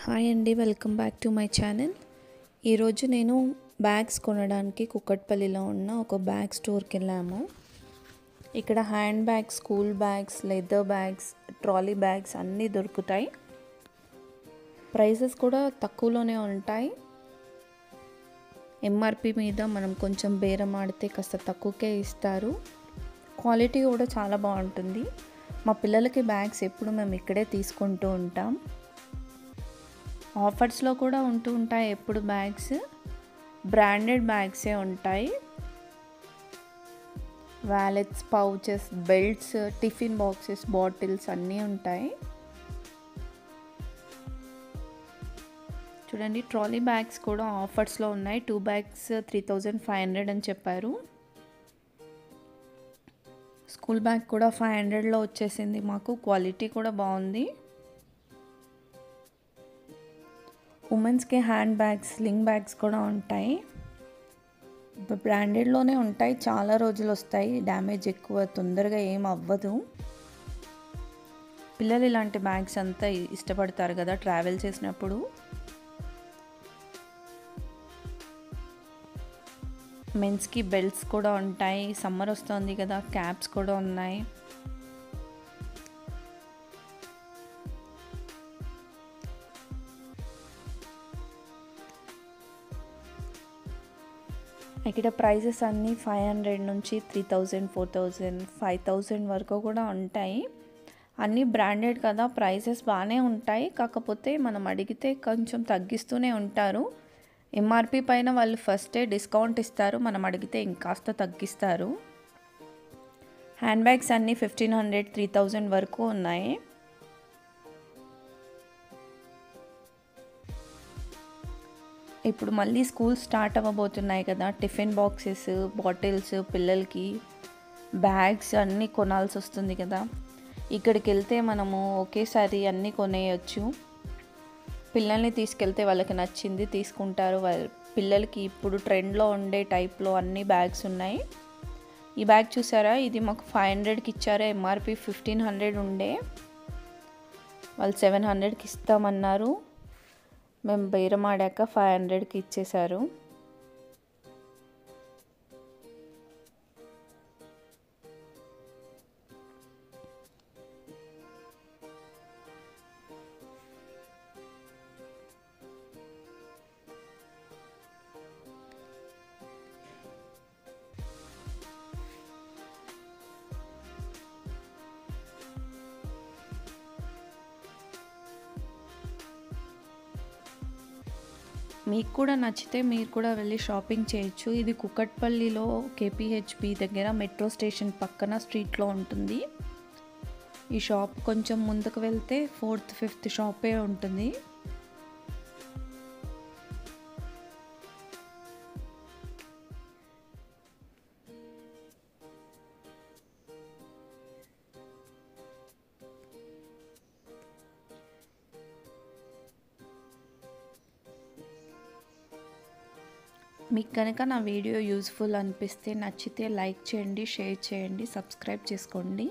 Hi అండి, welcome back to my channel. ఈరోజు నేను బ్యాగ్స్ కొనడానికి కుక్కట్పల్లిలో ఉన్న ఒక బ్యాగ్ స్టోర్కి వెళ్ళాము. ఇక్కడ hand bags, school bags, leather bags, trolley bags అన్నీ దొరుకుతాయి. ప్రైసెస్ కూడా తక్కువలోనే ఉంటాయి. ఎంఆర్పి మీద మనం కొంచెం బేరం ఆడితే కాస్త తక్కువకే ఇస్తారు. క్వాలిటీ కూడా చాలా బాగుంటుంది. మా పిల్లలకి బ్యాగ్స్ ఎప్పుడు మేము ఇక్కడే తీసుకుంటూ ఉంటాం. ఆఫర్స్లో కూడా ఉంటూ ఉంటాయి. ఎప్పుడు బ్యాగ్స్ బ్రాండెడ్ బ్యాగ్సే ఉంటాయి. Wallets, pouches, belts, tiffin boxes, bottles అన్నీ ఉంటాయి. చూడండి, ట్రాలీ బ్యాగ్స్ కూడా ఆఫర్స్లో ఉన్నాయి. 2 బ్యాగ్స్ 3500 అని చెప్పారు. స్కూల్ బ్యాగ్ కూడా 500లో వచ్చేసింది మాకు. క్వాలిటీ కూడా బాగుంది. ఉమెన్స్కి హ్యాండ్ బ్యాగ్స్, స్లింగ్ బ్యాగ్స్ కూడా ఉంటాయి. బ్రాండెడ్లోనే ఉంటాయి. చాలా రోజులు వస్తాయి. డ్యామేజ్ ఎక్కువ తొందరగా ఏం అవ్వదు. పిల్లలు ఇలాంటి బ్యాగ్స్ అంతా ఇష్టపడతారు కదా ట్రావెల్ చేసినప్పుడు. మెన్స్కి బెల్ట్స్ కూడా ఉంటాయి. సమ్మర్ వస్తుంది కదా, క్యాప్స్ కూడా ఉన్నాయి. ఇక్కడ ప్రైజెస్ అన్నీ 500 నుంచి 3000, 4000, 5000 వరకు కూడా ఉంటాయి. అన్నీ బ్రాండెడ్ కదా, ప్రైజెస్ బాగానే ఉంటాయి. కాకపోతే మనం అడిగితే కొంచెం తగ్గిస్తూనే ఉంటారు. ఎంఆర్పి పైన వాళ్ళు ఫస్టే డిస్కౌంట్ ఇస్తారు. మనం అడిగితే ఇంకాస్త తగ్గిస్తారు. హ్యాండ్ బ్యాగ్స్ అన్నీ 1500, 3000 వరకు ఉన్నాయి. ఇప్పుడు మళ్ళీ స్కూల్ స్టార్ట్ అవ్వబోతున్నాయి కదా, టిఫిన్ బాక్సెస్, బాటిల్స్, పిల్లలకి బ్యాగ్స్ అన్నీ కొనాల్సి వస్తుంది కదా. ఇక్కడికి వెళ్తే మనము ఒకేసారి అన్నీ కొనేయచ్చు. పిల్లల్ని తీసుకెళ్తే వాళ్ళకి నచ్చింది తీసుకుంటారు. పిల్లలకి ఇప్పుడు ట్రెండ్లో ఉండే టైప్లో అన్ని బ్యాగ్స్ ఉన్నాయి. ఈ బ్యాగ్ చూసారా, ఇది మాకు 500కి ఇచ్చారు. ఎంఆర్పి 1500 ఉండే. వాళ్ళు 700కి ఇస్తామన్నారు. మేము బేరం ఆడాక 500కి ఇచ్చేశారు. మీకు కూడా నచ్చితే మీరు కూడా వెళ్ళి షాపింగ్ చేయొచ్చు. ఇది కుక్కట్పల్లిలో కేపీహెచ్బి దగ్గర మెట్రో స్టేషన్ పక్కన స్ట్రీట్లో ఉంటుంది. ఈ షాప్ కొంచెం ముందుకు వెళ్తే 4th, 5th షాపే ఉంటుంది. మీకు కనుక నా వీడియో యూజ్ఫుల్ అనిపిస్తే, నచ్చితే లైక్ చేయండి, షేర్ చేయండి, సబ్స్క్రైబ్ చేసుకోండి.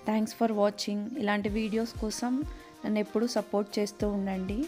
Thanks for watching. ఇలాంటి వీడియోస్ కోసం నన్ను ఎప్పుడూ సపోర్ట్ చేస్తూ ఉండండి.